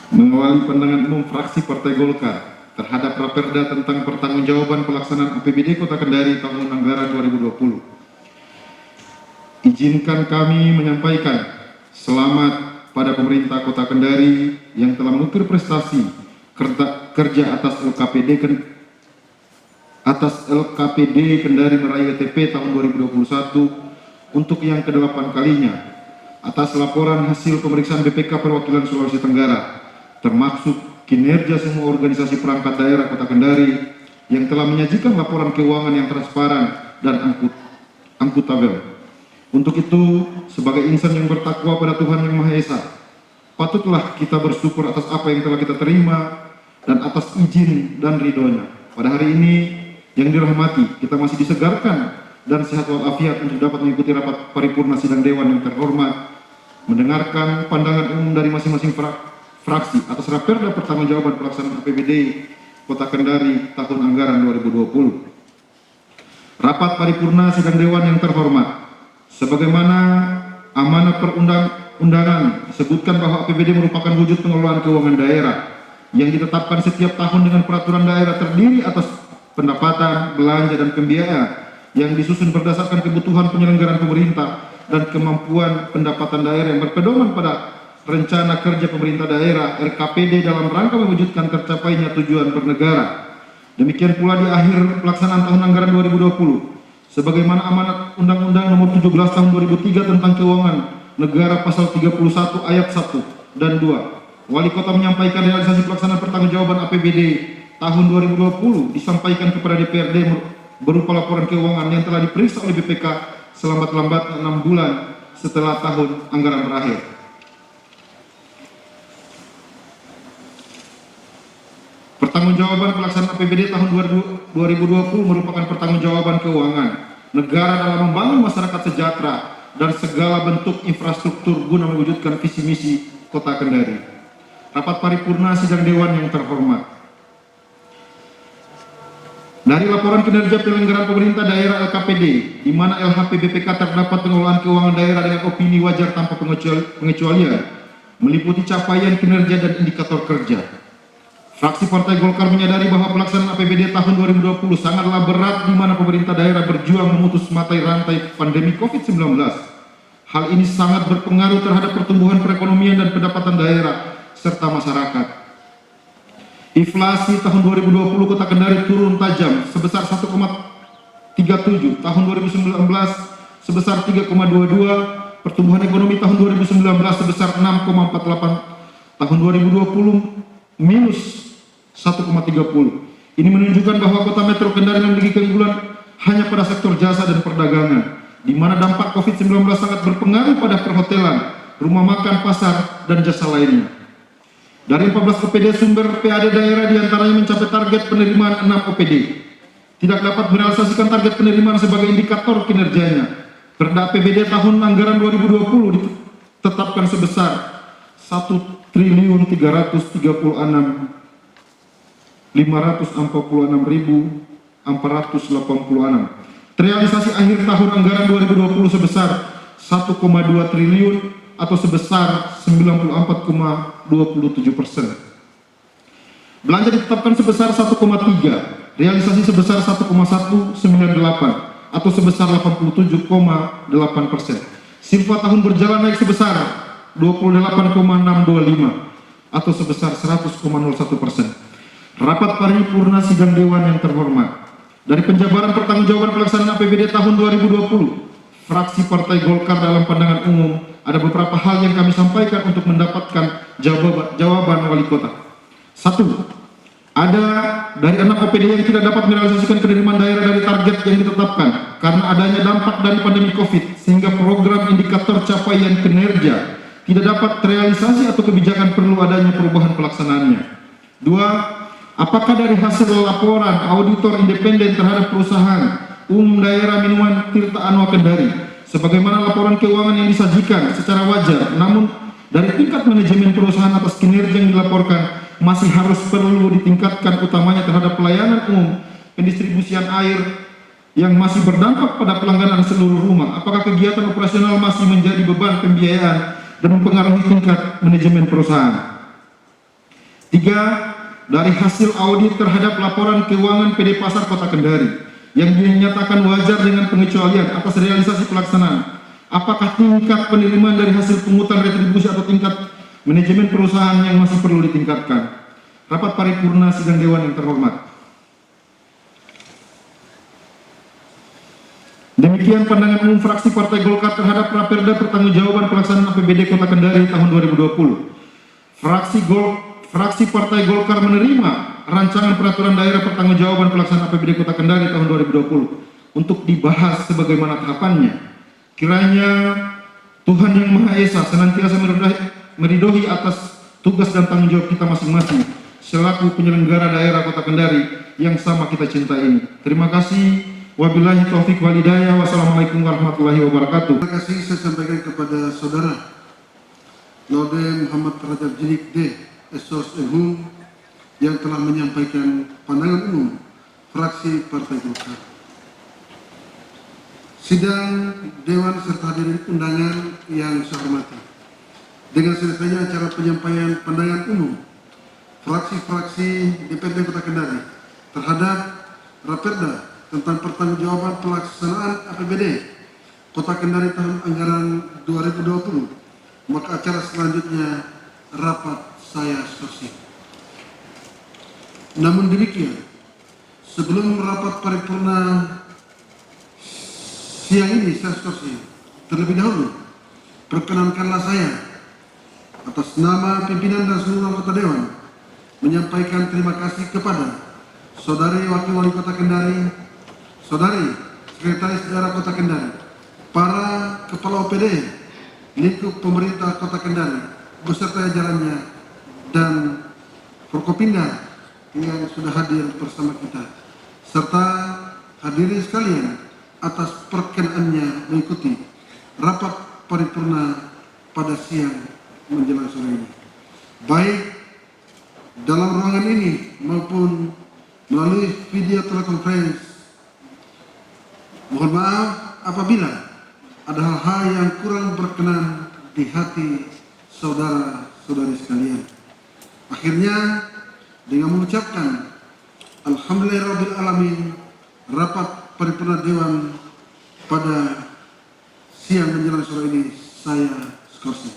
Mengawali pandangan umum fraksi Partai Golkar terhadap Raperda tentang pertanggungjawaban pelaksanaan APBD Kota Kendari tahun anggaran 2020. Izinkan kami menyampaikan selamat pada pemerintah Kota Kendari yang telah mengukir prestasi kerja atas LKPD Kendari meraih WTP tahun 2021 untuk yang ke-8 kalinya, atas laporan hasil pemeriksaan BPK Perwakilan Sulawesi Tenggara, termasuk kinerja semua organisasi perangkat daerah Kota Kendari yang telah menyajikan laporan keuangan yang transparan dan akuntabel. Untuk itu, sebagai insan yang bertakwa pada Tuhan Yang Maha Esa, patutlah kita bersyukur atas apa yang telah kita terima dan atas izin dan ridhonya. Pada hari ini yang dirahmati, kita masih disegarkan dan sehat walafiat untuk dapat mengikuti rapat paripurna sidang Dewan yang terhormat, mendengarkan pandangan umum dari masing-masing fraksi atas Raperda pertanggungjawaban pelaksanaan APBD Kota Kendari tahun anggaran 2020. Rapat paripurna sidang Dewan yang terhormat, sebagaimana amanat perundang-undangan disebutkan bahwa APBD merupakan wujud pengelolaan keuangan daerah yang ditetapkan setiap tahun dengan peraturan daerah terdiri atas pendapatan, belanja, dan pembiayaan yang disusun berdasarkan kebutuhan penyelenggaraan pemerintah dan kemampuan pendapatan daerah yang berpedoman pada rencana kerja pemerintah daerah RKPD dalam rangka mewujudkan tercapainya tujuan bernegara. Demikian pula di akhir pelaksanaan tahun anggaran 2020, sebagaimana amanat Undang-Undang Nomor 17 Tahun 2003 tentang Keuangan Negara Pasal 31 Ayat 1 dan 2, Wali Kota menyampaikan realisasi pelaksanaan pertanggungjawaban APBD tahun 2020 disampaikan kepada DPRD berupa laporan keuangan yang telah diperiksa oleh BPK selambat-lambatnya 6 bulan setelah tahun anggaran berakhir. Pertanggungjawaban pelaksanaan APBD tahun 2020 merupakan pertanggungjawaban keuangan negara dalam membangun masyarakat sejahtera dan segala bentuk infrastruktur guna mewujudkan visi misi Kota Kendari. Rapat paripurna sidang Dewan yang terhormat. Dari laporan kinerja penyelenggaraan pemerintah daerah LKPD, di mana LHP BPK terdapat pengelolaan keuangan daerah dengan opini wajar tanpa pengecualian, meliputi capaian kinerja dan indikator kerja. Fraksi Partai Golkar menyadari bahwa pelaksanaan APBD tahun 2020 sangatlah berat di mana pemerintah daerah berjuang memutus mata rantai pandemi COVID-19. Hal ini sangat berpengaruh terhadap pertumbuhan perekonomian dan pendapatan daerah serta masyarakat. Inflasi tahun 2020 Kota Kendari turun tajam sebesar 1,37, tahun 2019 sebesar 3,22, pertumbuhan ekonomi tahun 2019 sebesar 6,48, tahun 2020 minus 1,30. Ini menunjukkan bahwa Kota Metro Kendari memiliki keunggulan hanya pada sektor jasa dan perdagangan, di mana dampak COVID-19 sangat berpengaruh pada perhotelan, rumah makan, pasar, dan jasa lainnya. Dari 14 OPD sumber PAD daerah diantaranya mencapai target penerimaan 6 OPD. Tidak dapat merealisasikan target penerimaan sebagai indikator kinerjanya. Perda APBD tahun anggaran 2020 ditetapkan sebesar 1.336.546.486. Terrealisasi akhir tahun anggaran 2020 sebesar 1,2 triliun atau sebesar 94,27%. Belanja ditetapkan sebesar 1,3, realisasi sebesar 1,198 atau sebesar 87,8%. Silva tahun berjalan naik sebesar 28,625 atau sebesar 100,01%. Rapat paripurna sidang dewan yang terhormat. Dari penjabaran pertanggungjawaban pelaksanaan APBD tahun 2020, fraksi Partai Golkar dalam pandangan umum ada beberapa hal yang kami sampaikan untuk mendapatkan jawaban wali kota. 1. Ada dari 6 OPD yang tidak dapat merealisasikan penerimaan daerah dari target yang ditetapkan karena adanya dampak dari pandemi COVID, sehingga program indikator capaian kinerja tidak dapat terrealisasi atau kebijakan perlu adanya perubahan pelaksanaannya. 2. Apakah dari hasil laporan auditor independen terhadap perusahaan umum daerah minuman Tirta Anwa Kendari, sebagaimana laporan keuangan yang disajikan secara wajar, namun dari tingkat manajemen perusahaan atas kinerja yang dilaporkan masih harus perlu ditingkatkan, utamanya terhadap pelayanan umum pendistribusian air yang masih berdampak pada pelanggaran seluruh rumah. Apakah kegiatan operasional masih menjadi beban pembiayaan dan mempengaruhi tingkat manajemen perusahaan? 3. Dari hasil audit terhadap laporan keuangan PD Pasar Kota Kendari yang dinyatakan wajar dengan pengecualian atas realisasi pelaksanaan, apakah tingkat penerimaan dari hasil pungutan retribusi atau tingkat manajemen perusahaan yang masih perlu ditingkatkan? Rapat paripurna sidang dewan yang terhormat. Demikian pandangan umum fraksi Partai Golkar terhadap Raperda pertanggungjawaban pelaksanaan APBD Kota Kendari tahun 2020. Fraksi Partai Golkar menerima rancangan peraturan daerah pertanggungjawaban pelaksanaan APBD Kota Kendari tahun 2020 untuk dibahas sebagaimana tahapannya. Kiranya Tuhan Yang Maha Esa senantiasa meridhoi atas tugas dan tanggung jawab kita masing-masing selaku penyelenggara daerah Kota Kendari yang sama kita cintai ini. Terima kasih. Wabillahi taufiq wal hidayah. Wassalamualaikum warahmatullahi wabarakatuh. Terima kasih saya sampaikan kepada saudara Laude Muhammad Rajab Jinik D. Esos Ehum yang telah menyampaikan pandangan umum fraksi Partai Golkar. Sidang Dewan serta hadirin undangan yang saya hormati. Dengan selesainya acara penyampaian pandangan umum fraksi-fraksi DPRD Kota Kendari terhadap Raperda tentang pertanggungjawaban pelaksanaan APBD Kota Kendari tahun anggaran 2020, maka acara selanjutnya rapat saya skors. Namun demikian, sebelum rapat paripurna siang ini saya skors, terlebih dahulu perkenankanlah saya atas nama pimpinan dan seluruh anggota dewan menyampaikan terima kasih kepada Saudari Wakil Wali Kota Kendari, Saudari Sekretaris Daerah Kota Kendari, para Kepala OPD lingkup pemerintah Kota Kendari beserta jajarannya, dan Forkopimda yang sudah hadir bersama kita, serta hadirin sekalian atas perkenannya mengikuti rapat paripurna pada siang menjelang sore ini, baik dalam ruangan ini maupun melalui video telekonferensi. Mohon maaf apabila ada hal-hal yang kurang berkenan di hati saudara-saudari sekalian. Akhirnya dengan mengucapkan Alhamdulillahirabbil alamin, rapat paripurna dewan pada siang menjelang sore ini saya skors.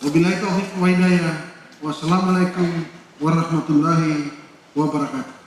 Wabillahi taufiq wa hidayah. Wassalamualaikum warahmatullahi wabarakatuh.